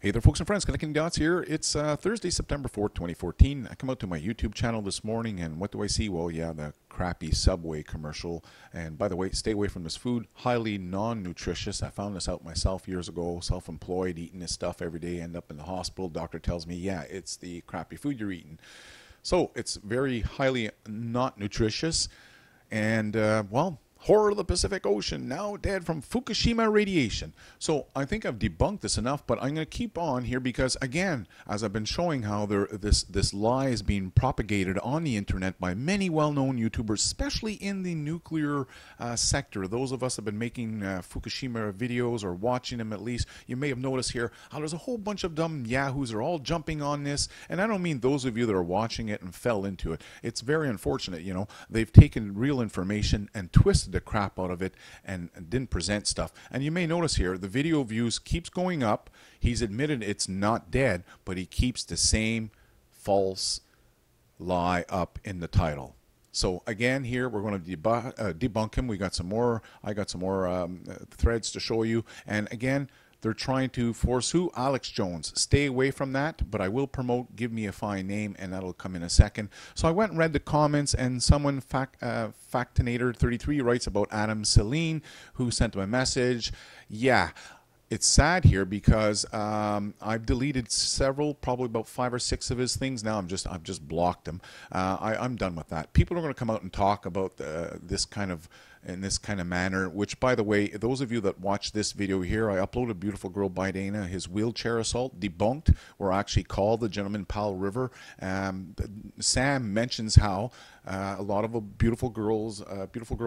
Hey there, folks and friends. Connecting Dots here. It's Thursday, September 4th, 2014. I come out to my YouTube channel this morning, and what do I see? Well, yeah, the crappy Subway commercial. And by the way, stay away from this food. Highly non-nutritious. I found this out myself years ago. Self-employed, eating this stuff every day, end up in the hospital. Doctor tells me, yeah, it's the crappy food you're eating. So it's very highly not nutritious. And, well, horror of the Pacific Ocean, now dead from Fukushima radiation. So I think I've debunked this enough, but I'm going to keep on here because, again, as I've been showing how this lie is being propagated on the internet by many well-known YouTubers, especially in the nuclear sector. Those of us that have been making Fukushima videos or watching them at least, you may have noticed here how there's a whole bunch of dumb yahoos are all jumping on this. And I don't mean those of you that are watching it and fell into it. It's very unfortunate, you know. They've taken real information and twisted the crap out of it and didn't present stuff. And you may notice here the video views keeps going up. He's admitted it's not dead, but he keeps the same false lie up in the title. So again, here we're going to debunk him. I got some more threads to show you. And again, they're trying to force who? Alex Jones. Stay away from that, but I will promote Give Me a Fine Name, and that'll come in a second. So I went and read the comments, and someone, Factinator33, writes about Adam Celine, who sent him a message. Yeah, it's sad here because I've deleted several, probably about 5 or 6 of his things. Now I've just blocked them. I'm done with that. People are going to come out and talk about this kind of manner, which, by the way, those of you that watch this video here, I uploaded Beautiful Girl by Dana, his wheelchair assault debunked, or actually called the gentleman Pal River. Sam mentions how a lot of Beautiful Girl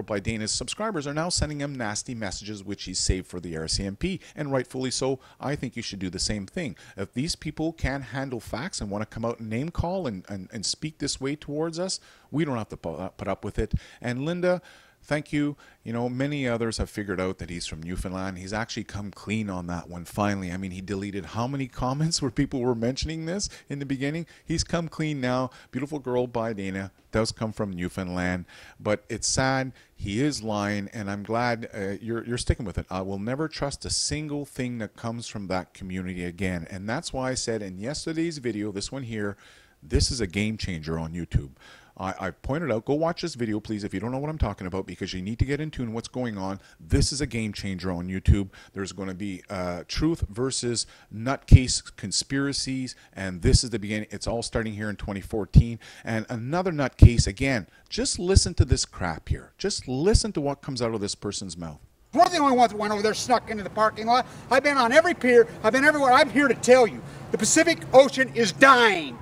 by Dana's subscribers are now sending him nasty messages, which he's saved for the RCMP, and rightfully so. I think you should do the same thing. If these people can't handle facts and want to come out and name call and speak this way towards us, we don't have to put up with it. And Linda, thank you. You know, many others have figured out that he's from Newfoundland. He's actually come clean on that one finally. I mean, he deleted how many comments where people were mentioning this in the beginning? He's come clean now. Beautiful Girl by Dana does come from Newfoundland, but it's sad. He is lying, and I'm glad you're sticking with it. I will never trust a single thing that comes from that community again, and that's why I said in yesterday's video, this one here, this is a game changer on YouTube. I pointed out, go watch this video, please, if you don't know what I'm talking about, because you need to get in tune what's going on. This is a game changer on YouTube. There's going to be truth versus nutcase conspiracies, and this is the beginning. It's all starting here in 2014. And another nutcase, again, just listen to this crap here. Just listen to what comes out of this person's mouth. We're the only ones that went over there, snuck into the parking lot. I've been on every pier. I've been everywhere. I'm here to tell you, the Pacific Ocean is dying.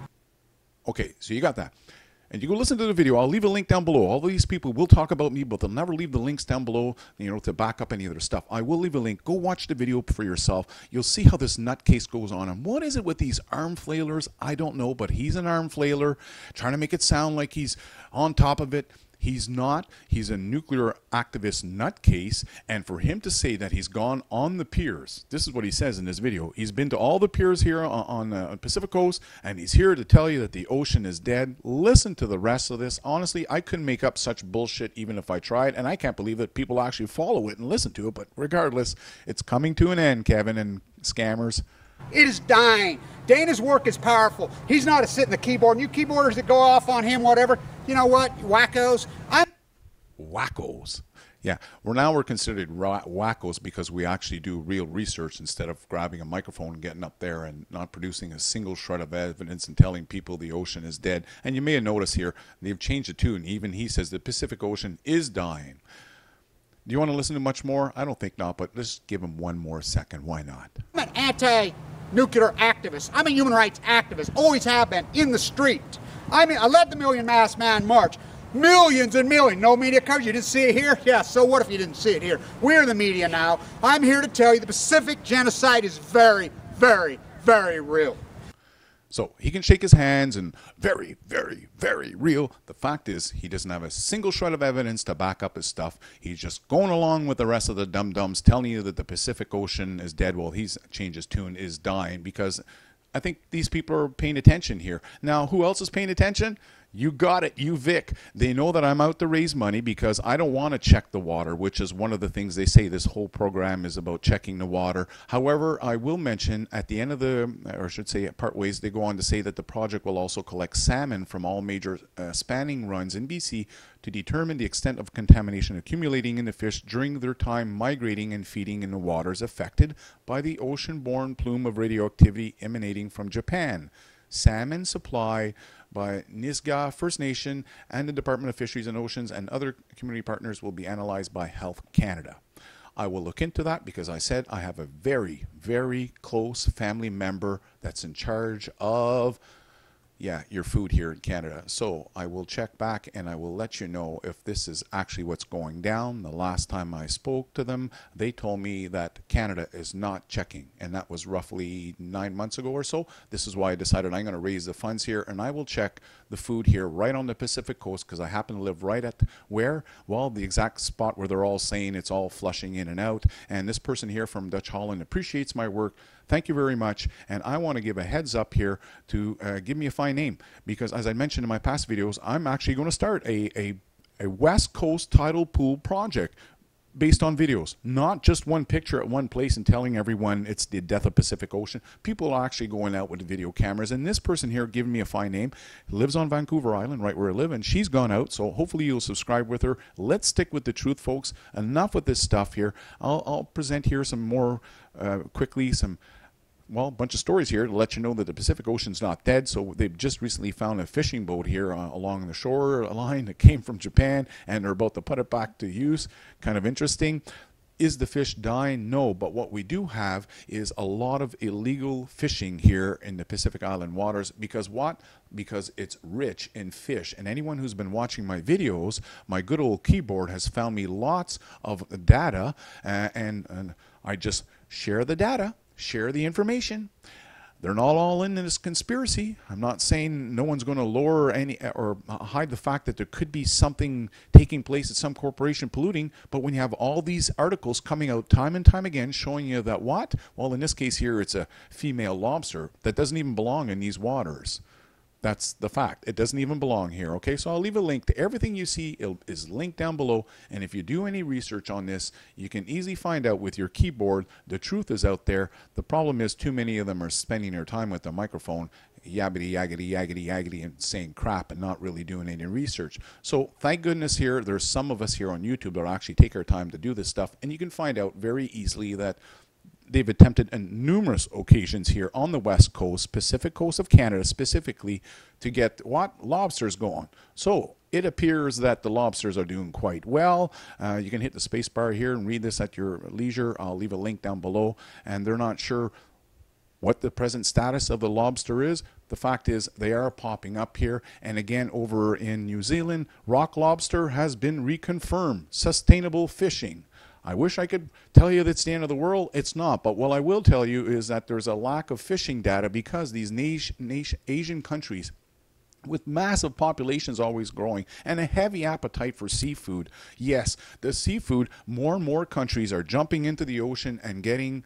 Okay, so you got that. And you go listen to the video. I'll leave a link down below. All these people will talk about me, but they'll never leave the links down below, you know, to back up any of their stuff. I will leave a link. Go watch the video for yourself. You'll see how this nutcase goes on. And what is it with these arm flailers? I don't know, but he's an arm flailer, trying to make it sound like he's on top of it. He's not. He's a nuclear activist nutcase, and for him to say that he's gone on the piers, this is what he says in this video. He's been to all the piers here on the Pacific Coast, and he's here to tell you that the ocean is dead. Listen to the rest of this. Honestly, I couldn't make up such bullshit even if I tried, and I can't believe that people actually follow it and listen to it, but regardless, it's coming to an end, Kevin and scammers. It is dying. Dana's work is powerful. He's not a sit in the keyboard. And you keyboarders that go off on him, whatever, you know what, wackos. Wackos. Yeah, we're considered wackos because we actually do real research instead of grabbing a microphone and getting up there and not producing a single shred of evidence and telling people the ocean is dead. And you may have noticed here, they've changed the tune. Even he says the Pacific Ocean is dying. Do you want to listen to much more? I don't think not, but let's give him one more second. Why not? I'm an anti-nuclear activist. I'm a human rights activist. Always have been, in the street. I mean, I led the Million Masked Man March. Millions and millions. No media coverage. You didn't see it here? Yeah, so what if you didn't see it here? We're the media now. I'm here to tell you the Pacific genocide is very, very, very real. So he can shake his hands and very, very, very real. The fact is he doesn't have a single shred of evidence to back up his stuff. He's just going along with the rest of the dum-dums telling you that the Pacific Ocean is dead. Well, he's changed his tune, is dying, because I think these people are paying attention here. Now, who else is paying attention? You got it, you Vic. They know that I'm out to raise money because I don't want to check the water, which is one of the things they say this whole program is about, checking the water. However, I will mention at the end of the, or I should say at part ways, they go on to say that the project will also collect salmon from all major spanning runs in BC to determine the extent of contamination accumulating in the fish during their time migrating and feeding in the waters affected by the ocean-borne plume of radioactivity emanating from Japan. Salmon supply by Nisga'a First Nation and the Department of Fisheries and Oceans and other community partners will be analyzed by Health Canada. I will look into that because I said I have a very, very close family member that's in charge of your food here in Canada. So I will check back and I will let you know if this is actually what's going down. The last time I spoke to them, they told me that Canada is not checking, and that was roughly 9 months ago or so. This is why I decided I'm going to raise the funds here, and I will check the food here right on the Pacific coast because I happen to live right at where? Well, the exact spot where they're all saying it's all flushing in and out. And this person here from Dutch Holland appreciates my work. Thank you very much, and I want to give a heads up here to give me a fine name because, as I mentioned in my past videos, I'm actually going to start a West Coast tidal pool project based on videos, not just one picture at one place and telling everyone it's the death of Pacific Ocean. People are actually going out with video cameras, and this person here giving me a fine name lives on Vancouver Island, right where I live, and she's gone out, so hopefully you'll subscribe with her. Let's stick with the truth, folks. Enough with this stuff here. I'll present here some more quickly, a bunch of stories here to let you know that the Pacific Ocean's not dead. So they've just recently found a fishing boat here along the shoreline that came from Japan, and they're about to put it back to use. Kind of interesting. Is the fish dying? No, but what we do have is a lot of illegal fishing here in the Pacific Island waters. Because what? Because it's rich in fish. And anyone who's been watching my videos, my good old keyboard has found me lots of data, and I just share the data. Share the information. They're not all in this conspiracy. I'm not saying no one's going to lower any or hide the fact that there could be something taking place at some corporation polluting, but when you have all these articles coming out time and time again showing you that what? Well, in this case here, it's a female lobster that doesn't even belong in these waters. That's the fact. It doesn't even belong here, okay? So I'll leave a link to everything you see. It is linked down below, and if you do any research on this, you can easily find out with your keyboard. The truth is out there. The problem is too many of them are spending their time with the microphone, yabbity, yaggity, yaggity, yaggity, and saying crap and not really doing any research. So thank goodness here, there's some of us here on YouTube that actually take our time to do this stuff, and you can find out very easily that they've attempted on numerous occasions here on the West Coast, Pacific coast of Canada specifically, to get what? Lobsters going. So it appears that the lobsters are doing quite well. You can hit the space bar here and read this at your leisure. I'll leave a link down below. And they're not sure what the present status of the lobster is. The fact is they are popping up here. And again, over in New Zealand, rock lobster has been reconfirmed. Sustainable fishing. I wish I could tell you that it's the end of the world. It's not. But what I will tell you is that there's a lack of fishing data because these Asian countries with massive populations always growing and a heavy appetite for seafood. Yes, the seafood, more and more countries are jumping into the ocean and getting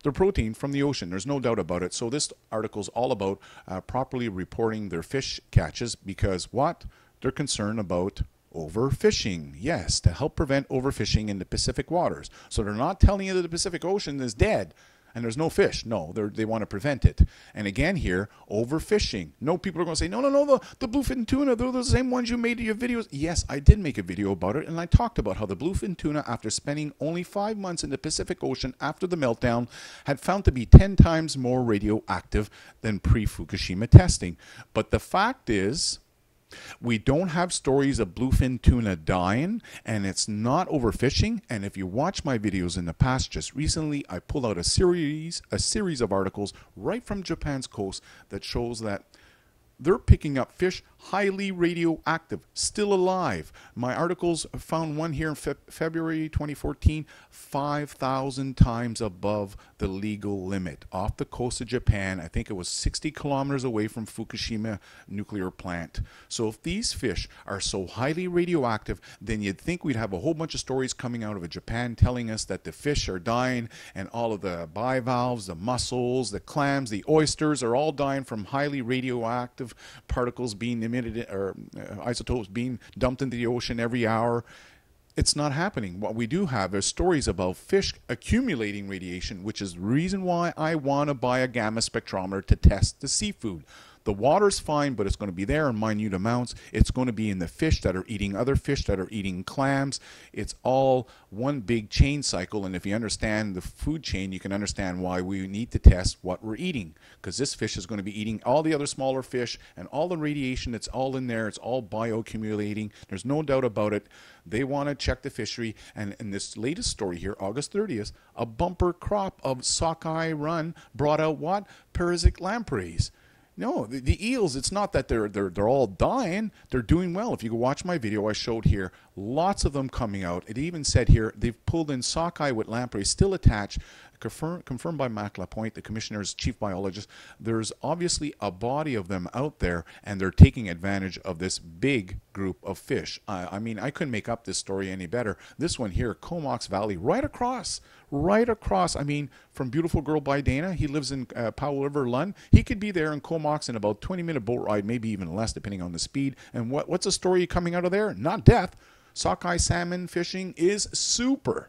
their protein from the ocean. There's no doubt about it. So this article is all about properly reporting their fish catches because what? They're concerned about overfishing, yes, to help prevent overfishing in the Pacific waters. So they're not telling you that the Pacific Ocean is dead and there's no fish. No, they want to prevent it. And again here, overfishing. No, people are going to say, no, the bluefin tuna, they're the same ones you made in your videos. Yes, I did make a video about it, and I talked about how the bluefin tuna, after spending only 5 months in the Pacific Ocean after the meltdown, had found to be 10 times more radioactive than pre-Fukushima testing. But the fact is, we don't have stories of bluefin tuna dying, and it's not overfishing. And if you watch my videos in the past, just recently I pulled out a series of articles right from Japan's coast that shows that they're picking up fish highly radioactive, still alive. My articles found one here in February 2014, 5,000 times above the legal limit off the coast of Japan. I think it was 60 kilometers away from Fukushima nuclear plant. So if these fish are so highly radioactive, then you'd think we'd have a whole bunch of stories coming out of Japan telling us that the fish are dying and all of the bivalves, the mussels, the clams, the oysters are all dying from highly radioactive radioactive particles being emitted or isotopes being dumped into the ocean every hour. It's not happening. What we do have is stories about fish accumulating radiation, which is the reason why I want to buy a gamma spectrometer to test the seafood. The water's fine, but it's going to be there in minute amounts. It's going to be in the fish that are eating other fish that are eating clams. It's all one big chain cycle, and if you understand the food chain, you can understand why we need to test what we're eating, because this fish is going to be eating all the other smaller fish, and all the radiation that's all in there, it's all bioaccumulating. There's no doubt about it. They want to check the fishery, and in this latest story here, August 30th, a bumper crop of sockeye run brought out what? Parasitic lampreys. No, the eels, it's not that they're all dying. They're doing well. If you go watch my video I showed here, lots of them coming out. It even said here they've pulled in sockeye with lampreys still attached, confirmed by Mac Lapointe, the commissioner's chief biologist. There's obviously a body of them out there, and they're taking advantage of this big group of fish. I mean, I couldn't make up this story any better. This one here, Comox Valley, right across. I mean, from Beautiful Girl by Dana, he lives in Powell River, Lund. He could be there in Comox in about 20-minute boat ride, maybe even less, depending on the speed. And what's the story coming out of there? Not death. Sockeye salmon fishing is super.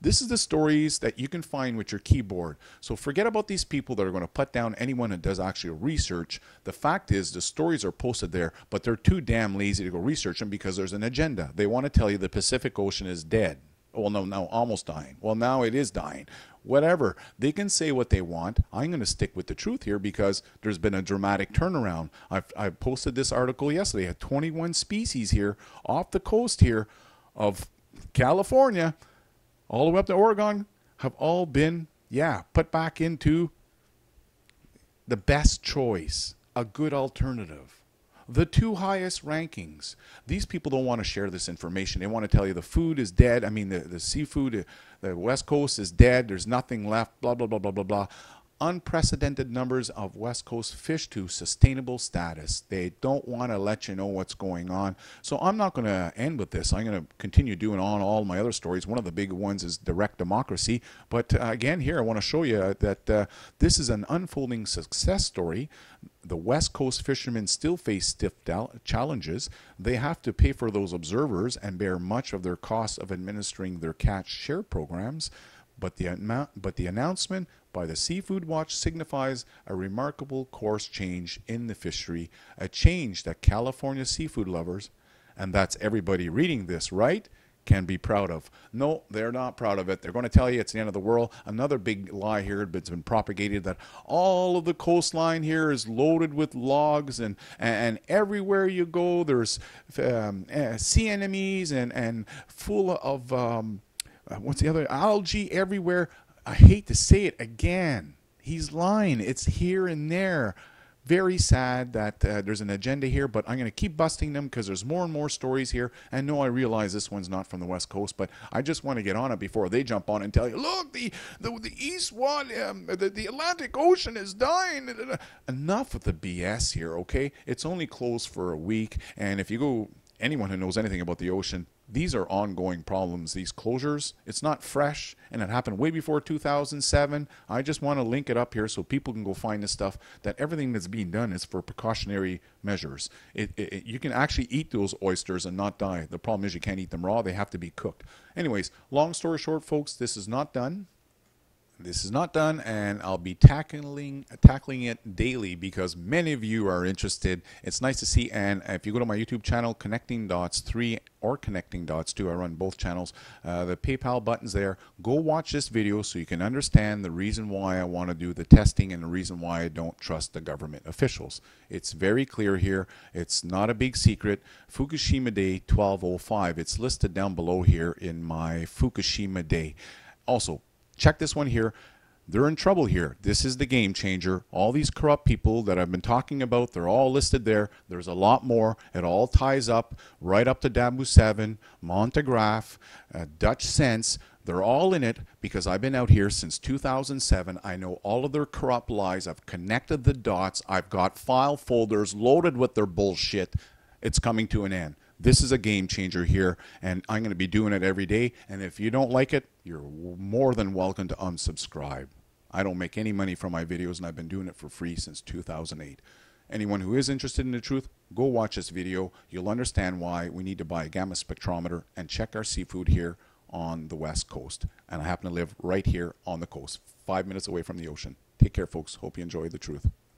This is the stories that you can find with your keyboard. So forget about these people that are going to put down anyone that does actual research. The fact is the stories are posted there, but they're too damn lazy to go research them because there's an agenda. They want to tell you the Pacific Ocean is dead. Well, no, almost dying. Well, now it is dying. Whatever. They can say what they want. I'm going to stick with the truth here because there's been a dramatic turnaround. I posted this article yesterday. I had 21 species here off the coast here of California all the way up to Oregon have all been, put back into the best choice, a good alternative. The two highest rankings. These people don't want to share this information. They want to tell you the food is dead. I mean, the seafood, the West Coast is dead. There's nothing left, blah, blah, blah, blah, blah, blah. Unprecedented numbers of West Coast fish to sustainable status. They don't want to let you know what's going on. So I'm not going to end with this. I'm going to continue doing on all my other stories. One of the big ones is direct democracy. But again, here I want to show you that this is an unfolding success story. The West Coast fishermen still face stiff challenges. They have to pay for those observers and bear much of their costs of administering their catch share programs. But the announcement by the Seafood Watch signifies a remarkable course change in the fishery, a change that California seafood lovers, and that's everybody reading this, right, can be proud of. No, they're not proud of it. They're going to tell you it's the end of the world. Another big lie here that's been propagated that all of the coastline here is loaded with logs, and everywhere you go there's sea anemones and full of what's the other? Algae everywhere. I hate to say it again. He's lying. It's here and there. Very sad that there's an agenda here, but I'm going to keep busting them because there's more and more stories here. And no, I realize this one's not from the West Coast, but I just want to get on it before they jump on and tell you, look, the East one, the Atlantic Ocean is dying. Enough with the BS here, okay? It's only closed for a week, and if you go, anyone who knows anything about the ocean, these are ongoing problems, these closures. It's not fresh, and it happened way before 2007. I just want to link it up here so people can go find this stuff, that everything that's being done is for precautionary measures. You can actually eat those oysters and not die. The problem is you can't eat them raw. They have to be cooked. Anyways, long story short, folks, this is not done. This is not done, and I'll be tackling it daily because many of you are interested. It's nice to see, and if you go to my YouTube channel, Connecting Dots 3 or Connecting Dots 2, I run both channels, the PayPal button's there. Go watch this video so you can understand the reason why I want to do the testing and the reason why I don't trust the government officials. It's very clear here. It's not a big secret. Fukushima Day 1205. It's listed down below here in my Fukushima Day. Also, check this one here. They're in trouble here. This is the game changer. All these corrupt people that I've been talking about, they're all listed there. There's a lot more. It all ties up right up to Dabu 7, Montegraph, Dutch Sense. They're all in it because I've been out here since 2007. I know all of their corrupt lies. I've connected the dots. I've got file folders loaded with their bullshit. It's coming to an end. This is a game changer here, and I'm going to be doing it every day. And if you don't like it, you're more than welcome to unsubscribe. I don't make any money from my videos, and I've been doing it for free since 2008. Anyone who is interested in the truth, go watch this video. You'll understand why we need to buy a gamma spectrometer and check our seafood here on the West Coast. And I happen to live right here on the coast, 5 minutes away from the ocean. Take care, folks. Hope you enjoy the truth.